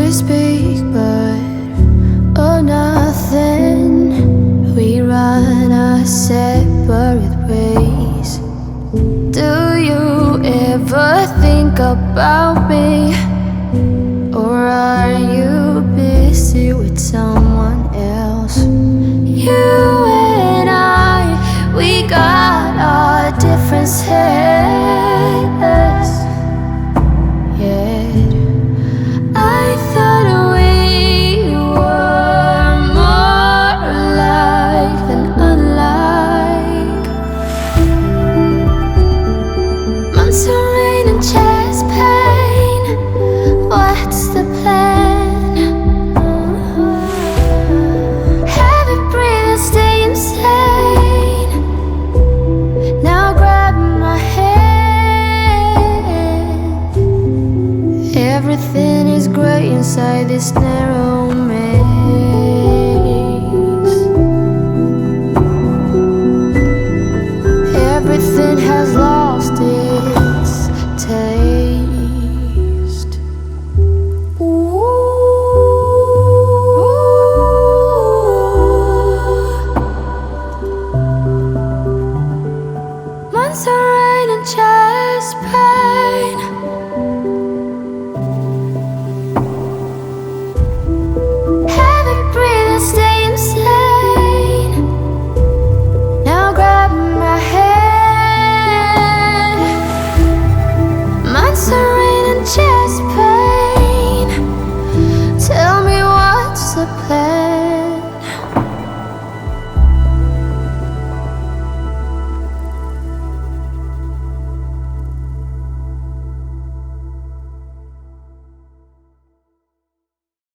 we speak, but oh, nothing. We run our separate ways. Do you ever think about me? Or are you busy with someone else? You and I, we got our differences. Yet I thought we were more alike than unlike. Months of rain and chest pain. What's the plan? Heavy breathing, stay insane. Now grab my hand. Everything is great inside this narrow